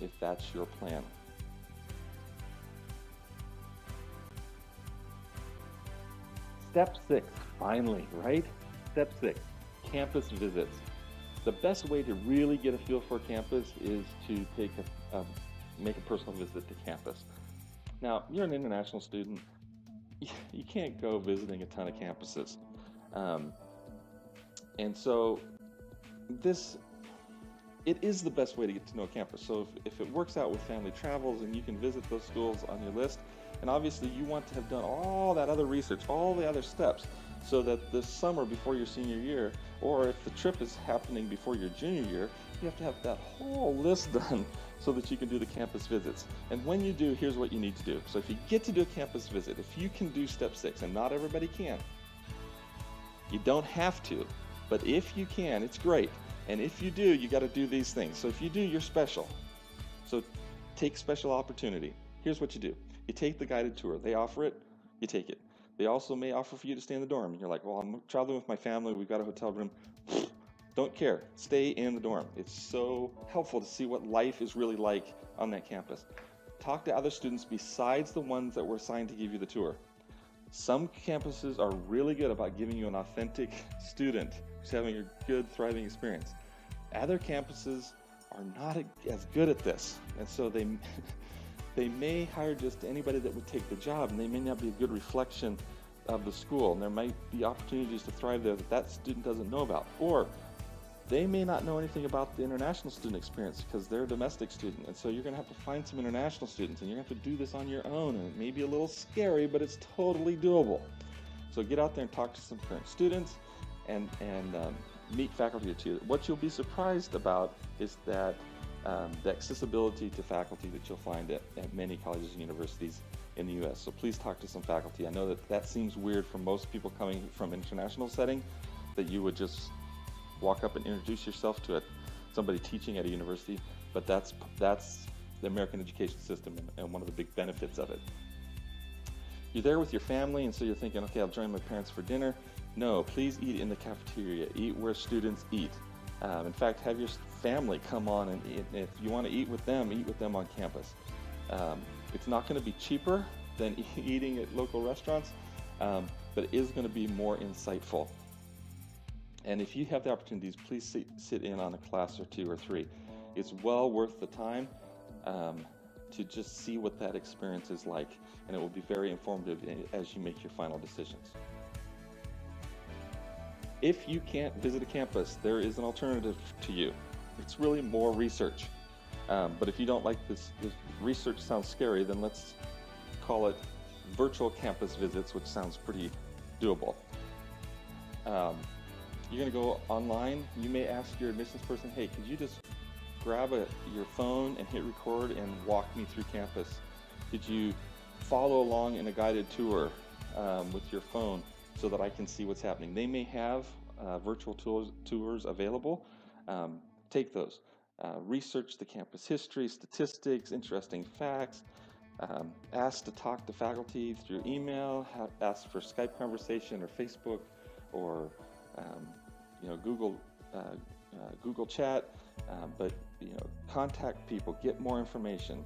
S1: if that's your plan. Step 6, finally, right? Step 6, campus visits. The best way to really get a feel for campus is to make a personal visit to campus. Now, you're an international student. You can't go visiting a ton of campuses. And so it is the best way to get to know a campus. So if it works out with family travels and you can visit those schools on your list, and obviously you want to have done all that other research, all the other steps, so that this summer before your senior year, or if the trip is happening before your junior year, you have to have that whole list done so that you can do the campus visits. And when you do, here's what you need to do. So if you get to do a campus visit, if you can do step 6, and not everybody can, you don't have to, but if you can, it's great. And if you do, you got to do these things. So if you do, you're special. So take special opportunity. Here's what you do. You take the guided tour. They offer it, you take it. They also may offer for you to stay in the dorm. You're like, well, I'm traveling with my family. We've got a hotel room. Don't care. Stay in the dorm. It's so helpful to see what life is really like on that campus. Talk to other students besides the ones that were assigned to give you the tour. Some campuses are really good about giving you an authentic student who's having a good, thriving experience. Other campuses are not as good at this, and so they may hire just anybody that would take the job, and they may not be a good reflection of the school, and there might be opportunities to thrive there that that student doesn't know about. Or they may not know anything about the international student experience because they're a domestic student, and so you're going to have to find some international students, and you're going to have to do this on your own, and it may be a little scary, but it's totally doable. So get out there and talk to some current students and meet faculty too. What you'll be surprised about is that the accessibility to faculty that you'll find at many colleges and universities in the U.S. So please talk to some faculty. I know that seems weird for most people coming from an international setting, that you would just walk up and introduce yourself to somebody teaching at a university, but that's the American education system and one of the big benefits of it. You're there with your family, and so you're thinking, okay, I'll join my parents for dinner. No, please eat in the cafeteria. Eat where students eat. In fact, have your family come on and eat. If you want to eat with them on campus. It's not going to be cheaper than eating at local restaurants, but it is going to be more insightful. And if you have the opportunities, please sit in on a class or 2 or 3. It's well worth the time to just see what that experience is like, and it will be very informative as you make your final decisions. If you can't visit a campus, there is an alternative to you. It's really more research. But if you don't like this research sounds scary, then let's call it virtual campus visits, which sounds pretty doable. You're going to go online. You may ask your admissions person, hey, could you just grab your phone and hit record and walk me through campus? Could you follow along in a guided tour with your phone so that I can see what's happening? They may have virtual tours available. Take those. Research the campus history, statistics, interesting facts. Ask to talk to faculty through email. Ask for Skype conversation or Facebook or Google Chat. But contact people. Get more information.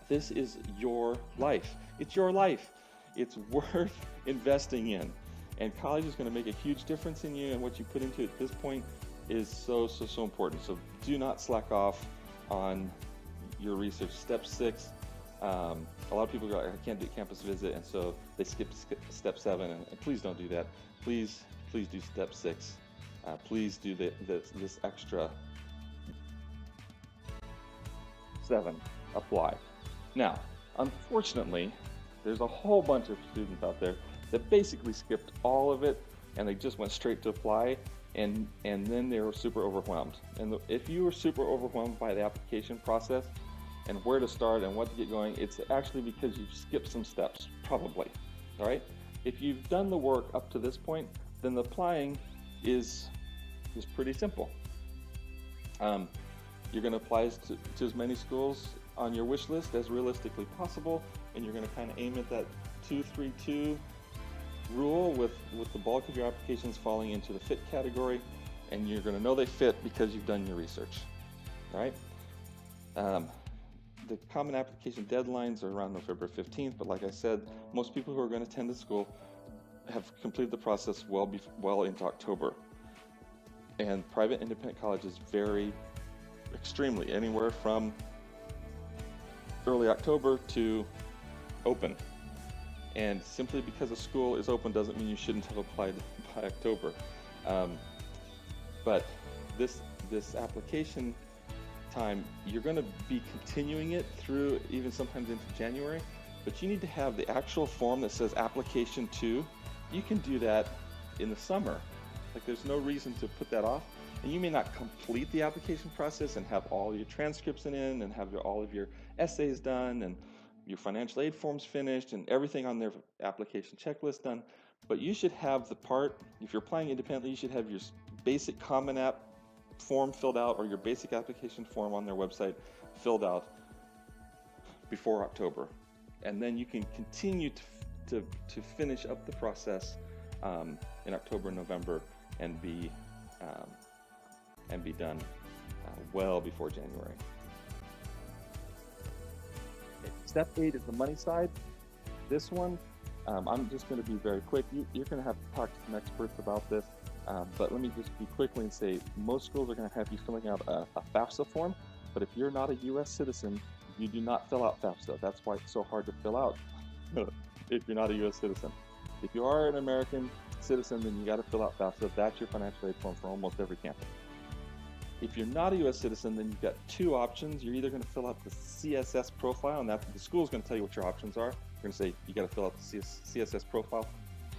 S1: This is your life. It's your life. It's worth investing in. And college is going to make a huge difference in you, and what you put into it at this point is so important. So do not slack off on your research. Step 6, a lot of people go, I can't do a campus visit, and so they skip step 7, and please don't do that. Please do step 6. Please do this extra 7, apply. Now, unfortunately, there's a whole bunch of students out there that basically skipped all of it and they just went straight to apply, and then they were super overwhelmed. And if you were super overwhelmed by the application process and where to start and what to get going, it's actually because you've skipped some steps, probably. All right? If you've done the work up to this point, then the applying is pretty simple. You're going to apply to as many schools on your wish list as realistically possible, and you're going to kind of aim at that 2-3-2 rule with the bulk of your applications falling into the fit category, and you're going to know they fit because you've done your research. All right? The common application deadlines are around November 15th, but like I said, most people who are going to attend the school have completed the process well into October. And private independent colleges vary extremely, anywhere from early October to open. And simply because a school is open doesn't mean you shouldn't have applied by October. But this application time, you're going to be continuing it through even sometimes into January, but you need to have the actual form that says application to. You can do that in the summer. Like, there's no reason to put that off. And you may not complete the application process and have all your transcripts in and have all of your essays done and your financial aid forms finished and everything on their application checklist done, but you should have the part, if you're applying independently, you should have your basic Common App form filled out or your basic application form on their website filled out before October. and then you can continue to finish up the process in October, November, and be done well before January. Okay. Step 8 is the money side. This one, I'm just going to be very quick. You're going to have to talk to some experts about this, but let me just be quickly and say most schools are going to have you filling out a FAFSA form, but if you're not a U.S. citizen, you do not fill out FAFSA. That's why it's so hard to fill out if you're not a U.S. citizen. If you are an American citizen, then you got to fill out FAFSA. That's your financial aid form for almost every campus. If you're not a U.S. citizen, then you've got two options. You're either going to fill out the CSS profile, and the school's going to tell you what your options are. You're going to say you got to fill out the CSS profile,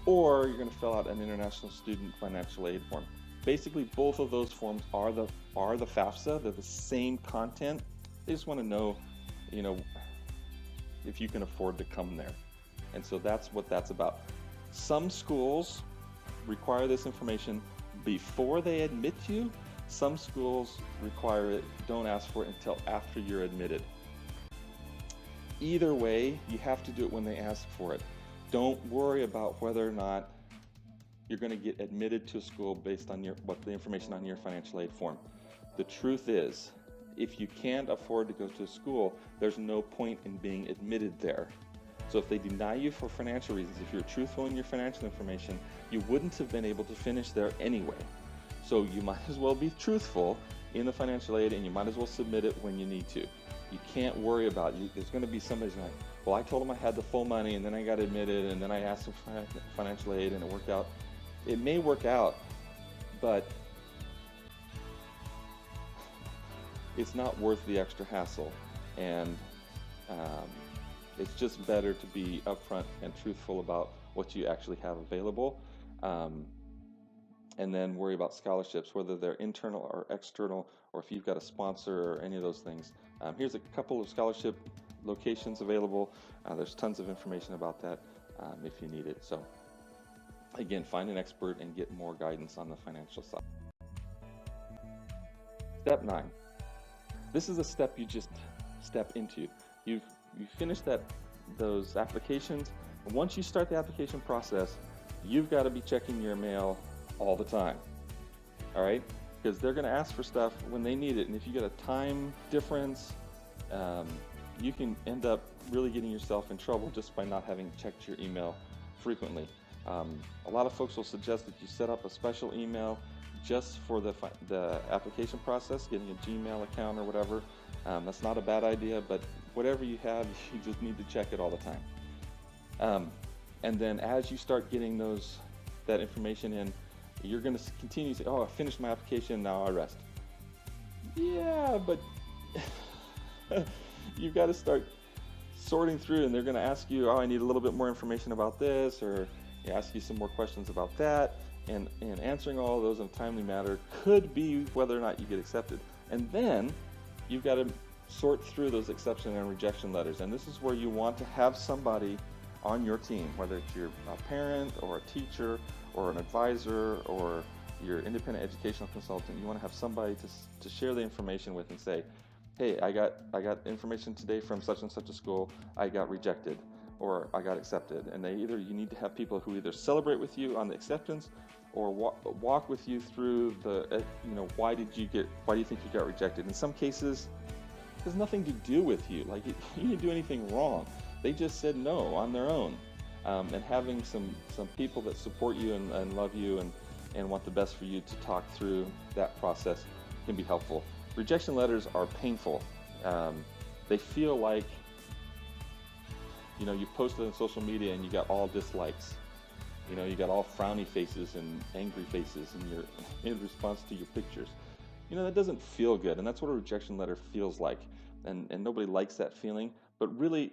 S1: or you're going to fill out an international student financial aid form. Basically, both of those forms are the FAFSA. They're the same content. They just want to know, if you can afford to come there. And so that's what that's about. Some schools require this information before they admit you. Some schools require it, don't ask for it until after you're admitted. Either way, you have to do it when they ask for it. Don't worry about whether or not you're going to get admitted to a school based on the information on your financial aid form. The truth is, if you can't afford to go to a school, there's no point in being admitted there. So if they deny you for financial reasons, if you're truthful in your financial information, you wouldn't have been able to finish there anyway. So you might as well be truthful in the financial aid, and you might as well submit it when you need to. You can't worry about it. There's going to be somebody who's like, well, I told them I had the full money, and then I got admitted, and then I asked them for financial aid, and it worked out. It may work out, but it's not worth the extra hassle. And it's just better to be upfront and truthful about what you actually have available. And then worry about scholarships, whether they're internal or external, or if you've got a sponsor or any of those things. Here's a couple of scholarship locations available. There's tons of information about that if you need it. So again, find an expert and get more guidance on the financial side. Step 9. This is a step you just step into. You finish those applications, and once you start the application process, you've got to be checking your mail all the time, all right? Because they're going to ask for stuff when they need it, and if you get a time difference, you can end up really getting yourself in trouble just by not having checked your email frequently. A lot of folks will suggest that you set up a special email just for the application process, getting a Gmail account or whatever. That's not a bad idea, but whatever you have, you just need to check it all the time. And then as you start getting that information in, you're going to continue to say, oh, I finished my application, now I rest. Yeah, but you've got to start sorting through, and they're going to ask you, oh, I need a little bit more information about this, or ask you some more questions about that, and answering all of those in a timely manner could be whether or not you get accepted. And then you've got to sort through those acceptance and rejection letters, and this is where you want to have somebody on your team, whether it's your parent or a teacher or an advisor or your independent educational consultant. You want to have somebody to share the information with and say, hey, I got information today from such and such a school, I got rejected or I got accepted. And you need to have people who either celebrate with you on the acceptance or walk with you through why do you think you got rejected? In some cases, it has nothing to do with you. Like, you didn't do anything wrong. They just said no on their own. And having some people that support you and love you and want the best for you to talk through that process can be helpful. Rejection letters are painful. They feel like, you posted on social media and you got all dislikes. You got all frowny faces and angry faces in response to your pictures. That doesn't feel good, and that's what a rejection letter feels like. And nobody likes that feeling, but really,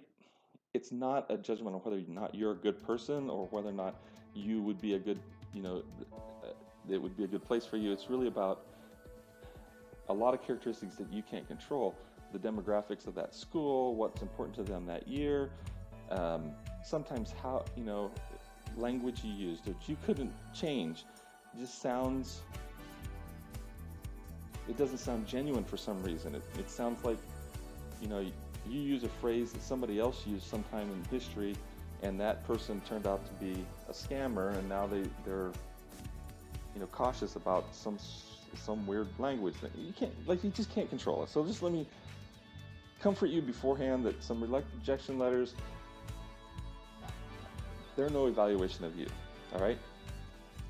S1: it's not a judgment on whether or not you're a good person or whether or not you would be a good, it would be a good place for you. It's really about a lot of characteristics that you can't control. The demographics of that school, what's important to them that year, sometimes how, language you used, which you couldn't change. It doesn't sound genuine for some reason. It sounds like, you use a phrase that somebody else used sometime in history, and that person turned out to be a scammer, and now they're cautious about some weird language that you just can't control it. So just let me comfort you beforehand that some rejection letters, they're no evaluation of you, all right?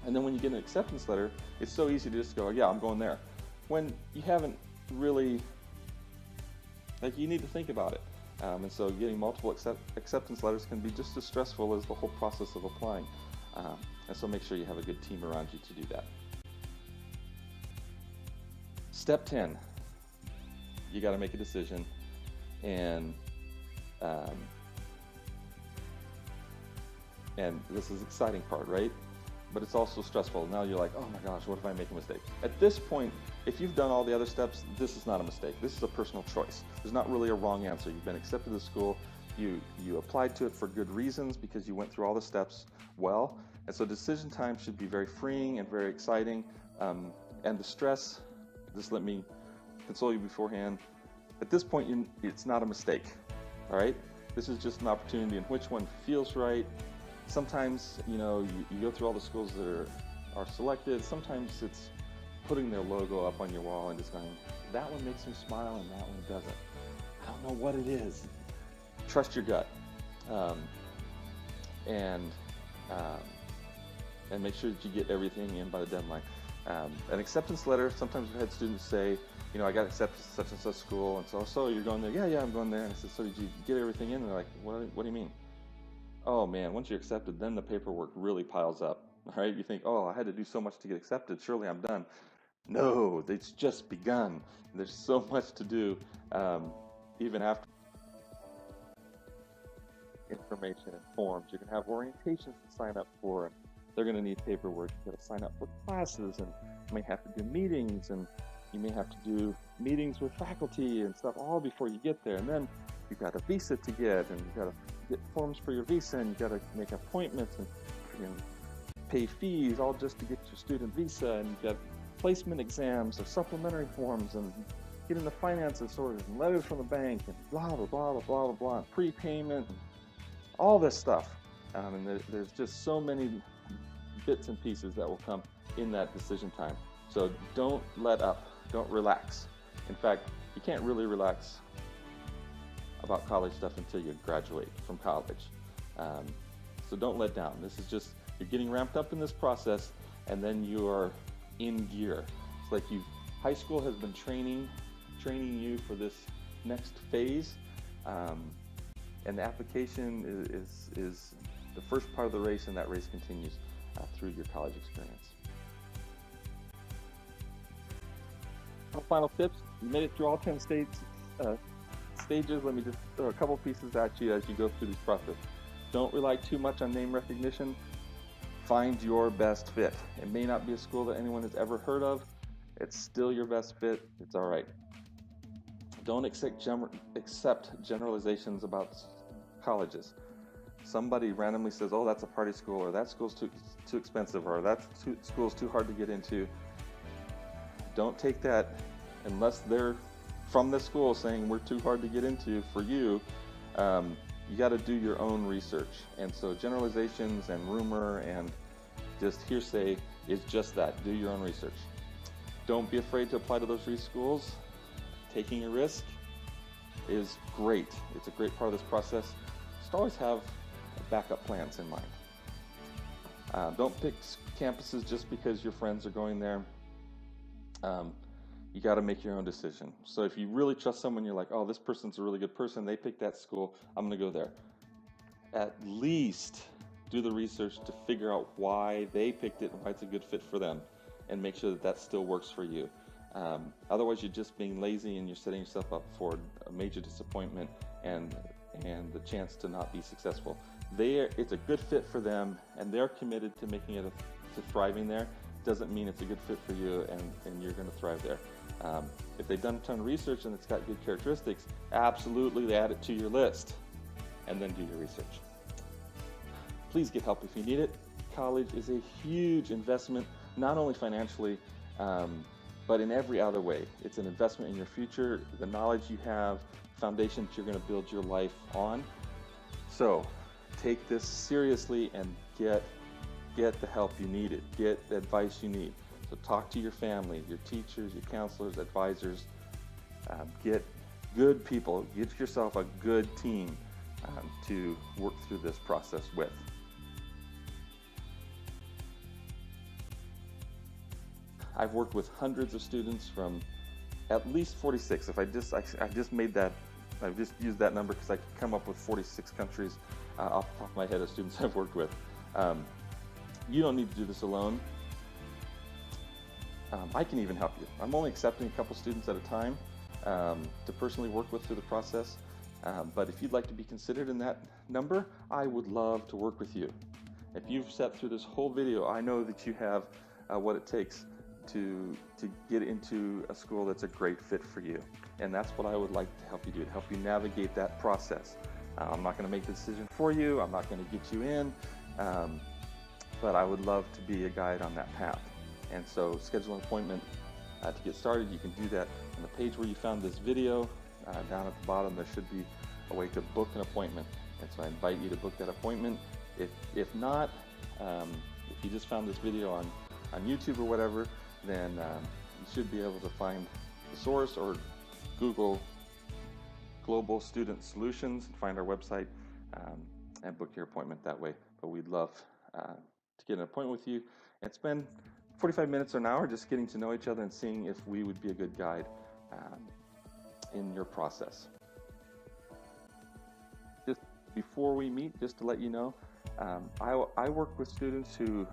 S1: And then when you get an acceptance letter, it's so easy to just go, yeah, I'm going there. When you haven't really, you need to think about it. And so getting multiple acceptance letters can be just as stressful as the whole process of applying. And so make sure you have a good team around you to do that. Step 10, you got to make a decision. And this is the exciting part, right? But it's also stressful. Now you're like, oh my gosh, what if I make a mistake? At this point, if you've done all the other steps, this is not a mistake. This is a personal choice. There's not really a wrong answer. You've been accepted to school. You applied to it for good reasons because you went through all the steps well. And so decision time should be very freeing and very exciting. And the stress, just let me console you beforehand. At this point, it's not a mistake, all right? This is just an opportunity in which one feels right. Sometimes, you go through all the schools that are selected. Sometimes it's putting their logo up on your wall and just going, that one makes me smile and that one doesn't. I don't know what it is. Trust your gut. And make sure that you get everything in by the deadline. An acceptance letter, sometimes we've had students say, I got accepted to such and such school, and so you're going there? Yeah, I'm going there. And I said, so did you get everything in? And they're like, what do you mean? Oh man, once you're accepted, then the paperwork really piles up, all right? You think, oh, I had to do so much to get accepted, surely I'm done. No, it's just begun. There's so much to do, even after information and forms. You're gonna have orientations to sign up for, and they're gonna need paperwork. You gotta sign up for classes, and you may have to do meetings, and you may have to do meetings with faculty and stuff all before you get there. And then you've got a visa to get, and you've got to get forms for your visa, and you've got to make appointments and pay fees all just to get your student visa, and you've got placement exams or supplementary forms, and getting the finances sorted, and letters from the bank, and blah, blah, blah, blah, blah, blah, and prepayment, and all this stuff. And there's just so many bits and pieces that will come in that decision time. So don't let up, don't relax. In fact, you can't really relax about college stuff until you graduate from college. So don't let down. This is just, you're getting ramped up in this process, and then you are in gear. It's like high school has been training you for this next phase, and the application is the first part of the race, and that race continues through your college experience. Final tips. You made it through all 10 stages. Let me just throw a couple pieces at you as you go through this process. Don't rely too much on name recognition. Find your best fit. It may not be a school that anyone has ever heard of. It's still your best fit. It's all right. Don't accept generalizations about colleges. Somebody randomly says, oh, that's a party school, or that school's too expensive, or that school's too hard to get into. Don't take that unless they're from this school saying we're too hard to get into for you. You got to do your own research. And so generalizations and rumor and just hearsay is just that. Do your own research. Don't be afraid to apply to those three schools. Taking a risk is great. It's a great part of this process. Just always have backup plans in mind. Don't pick campuses just because your friends are going there. You got to make your own decision. So if you really trust someone, you're like, oh, this person's a really good person, they picked that school, I'm going to go there. At least do the research to figure out why they picked it and why it's a good fit for them, and make sure that that still works for you. Otherwise, you're just being lazy and you're setting yourself up for a major disappointment and the chance to not be successful. It's a good fit for them, and they're committed to making it to thriving there. Doesn't mean it's a good fit for you and you're going to thrive there. If they've done a ton of research and it's got good characteristics, absolutely add it to your list and then do your research. Please get help if you need it. College is a huge investment, not only financially, but in every other way. It's an investment in your future, the knowledge you have, foundation that you're going to build your life on. So take this seriously and get the help you need, get the advice you need. So talk to your family, your teachers, your counselors, advisors. Get good people, get yourself a good team to work through this process with. I've worked with hundreds of students from at least 46. If I just made that, I've just used that number because I could come up with 46 countries off the top of my head of students I've worked with. You don't need to do this alone. I can even help you. I'm only accepting a couple students at a time to personally work with through the process. But if you'd like to be considered in that number, I would love to work with you. If you've sat through this whole video, I know that you have what it takes to get into a school that's a great fit for you. And that's what I would like to help you do, to help you navigate that process. I'm not going to make the decision for you. I'm not going to get you in. But I would love to be a guide on that path. And so schedule an appointment to get started. You can do that on the page where you found this video. Down at the bottom there should be a way to book an appointment. And so I invite you to book that appointment. If not, if you just found this video on YouTube or whatever, then you should be able to find the source or Google Global Student Solutions and find our website and book your appointment that way. But we'd love to get an appointment with you and spend 45 minutes or an hour just getting to know each other and seeing if we would be a good guide in your process. Just before we meet, just to let you know, I work with students who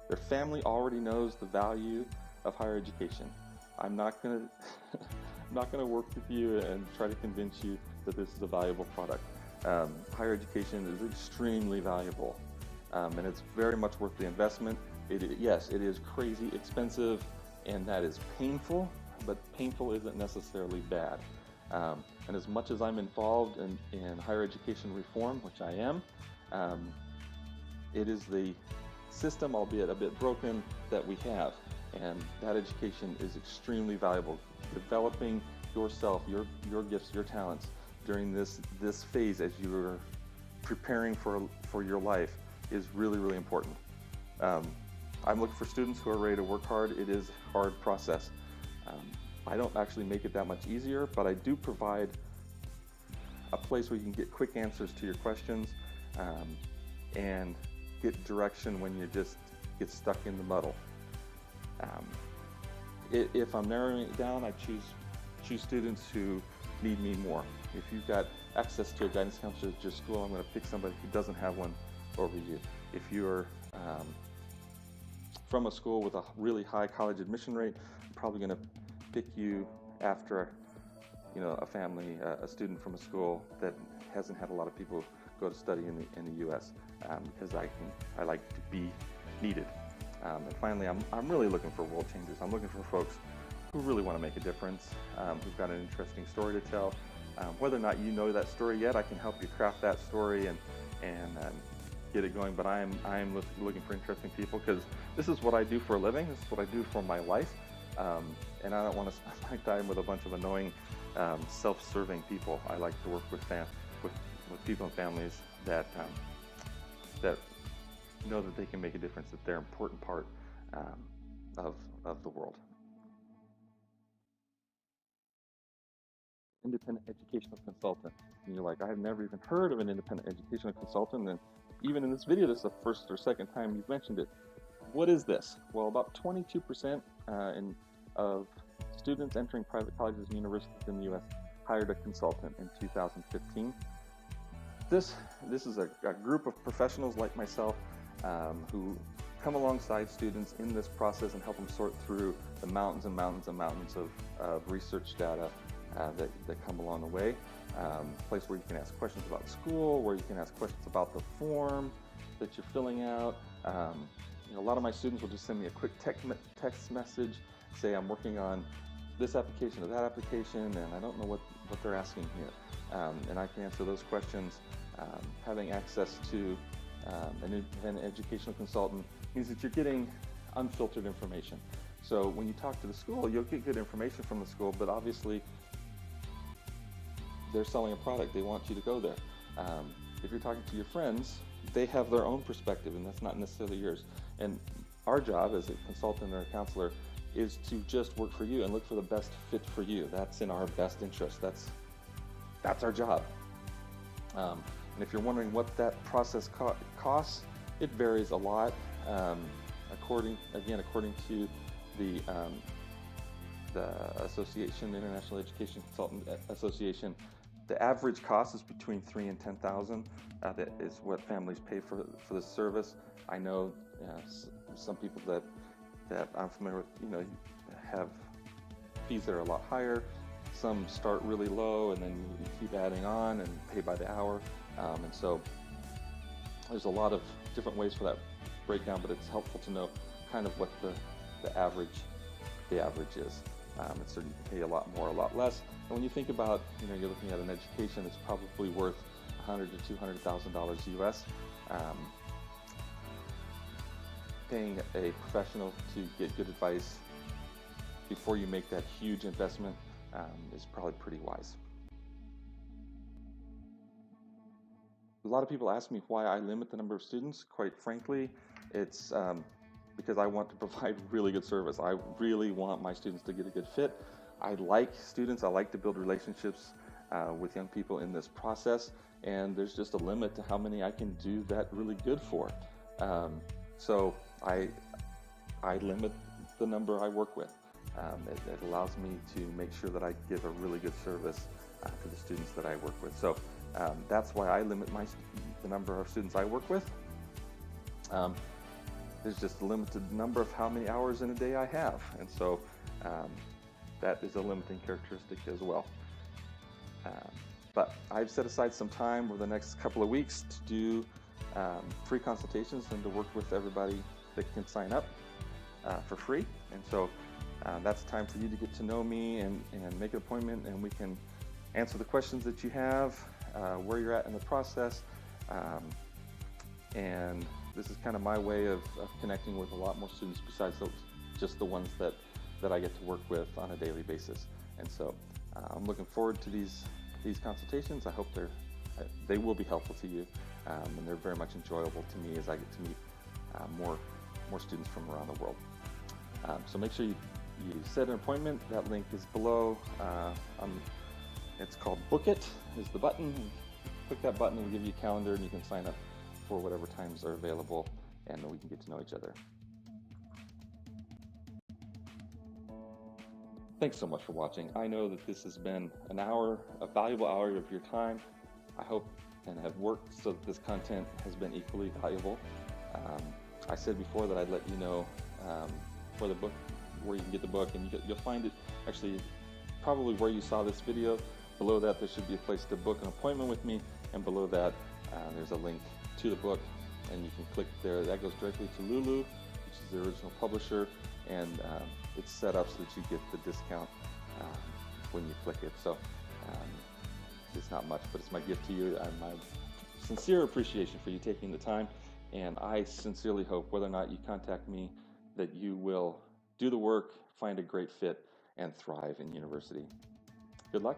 S1: their family already knows the value of higher education. I'm not going to work with you and try to convince you that this is a valuable product. Higher education is extremely valuable, and it's very much worth the investment. Yes, it is crazy expensive, and that is painful, but painful isn't necessarily bad. And as much as I'm involved in higher education reform, which I am, it is the system, albeit a bit broken, that we have. And that education is extremely valuable. Developing yourself, your gifts, your talents during this phase as you're preparing for your life is really, really important. I'm looking for students who are ready to work hard. It is a hard process. I don't actually make it that much easier, but I do provide a place where you can get quick answers to your questions and get direction when you just get stuck in the muddle. If I'm narrowing it down, I choose students who need me more. If you've got access to a guidance counselor at your school, I'm going to pick somebody who doesn't have one over you. If you're from a school with a really high college admission rate, I'm probably going to pick you after a family, a student from a school that hasn't had a lot of people go to study in the U.S. Because I like to be needed. And finally, I'm really looking for world changers. I'm looking for folks who really want to make a difference, who've got an interesting story to tell. Whether or not you know that story yet, I can help you craft that story and get it going. But I am looking for interesting people because this is what I do for a living. This is what I do for my life, and I don't want to spend my time with a bunch of annoying, self-serving people. I like to work with people and families that know that they can make a difference, that they're an important part of the world. Independent educational consultant. And you're like, I've never even heard of an independent educational consultant, and even in this video, this is the first or second time you've mentioned it. What is this? Well, about 22% of students entering private colleges and universities in the U.S. hired a consultant in 2015. This is a group of professionals like myself who come alongside students in this process and help them sort through the mountains and mountains and mountains of research data that come along the way. A place where you can ask questions about school, where you can ask questions about the form that you're filling out. A lot of my students will just send me a quick text message, say I'm working on this application or that application, and I don't know what they're asking here. And I can answer those questions. Having access to an educational consultant means that you're getting unfiltered information. So when you talk to the school, you'll get good information from the school, but obviously they're selling a product. They want you to go there. If you're talking to your friends, they have their own perspective, and that's not necessarily yours. And our job as a consultant or a counselor is to just work for you and look for the best fit for you. That's in our best interest. That's our job. And if you're wondering what that process costs, it varies a lot. According to the association, International Education Consultant Association, the average cost is between $3,000 and $10,000. That is what families pay for this service. I know some people that I'm familiar with, have fees that are a lot higher. Some start really low, and then you keep adding on and pay by the hour. And so there's a lot of different ways for that breakdown, but it's helpful to know kind of what the average is. And so you can pay a lot more, a lot less. And when you think about, you're looking at an education that's probably worth $100,000 to $200,000 US. Paying a professional to get good advice before you make that huge investment is probably pretty wise. A lot of people ask me why I limit the number of students. Quite frankly, it's because I want to provide really good service. I really want my students to get a good fit. I like students. I like to build relationships with young people in this process, and there's just a limit to how many I can do that really good for. So I limit the number I work with. It allows me to make sure that I give a really good service to the students that I work with. So that's why I limit the number of students I work with. There's just a limited number of how many hours in a day I have, and so that is a limiting characteristic as well. But I've set aside some time over the next couple of weeks to do free consultations and to work with everybody that can sign up for free. And so that's time for you to get to know me and make an appointment, and we can answer the questions that you have, where you're at in the process. And this is kind of my way of connecting with a lot more students besides just the ones that I get to work with on a daily basis. And so I'm looking forward to these consultations. I hope they will be helpful to you, and they're very much enjoyable to me as I get to meet more students from around the world. So make sure you set an appointment. That link is below. It's called Book It is the button. Click that button and we'll give you a calendar, and you can sign up for whatever times are available, and we can get to know each other. Thanks so much for watching. I know that this has been a valuable hour of your time. I hope and have worked so that this content has been equally valuable. I said before that I'd let you know where you can get the book, and you'll find it actually probably where you saw this video. Below that, there should be a place to book an appointment with me, and below that there's a link to the book, and you can click there. That goes directly to Lulu, which is the original publisher, and it's set up so that you get the discount when you click it. So it's not much, but it's my gift to you, and my sincere appreciation for you taking the time. And I sincerely hope, whether or not you contact me, that you will do the work, find a great fit, and thrive in university. Good luck,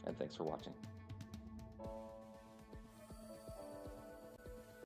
S1: and thanks for watching.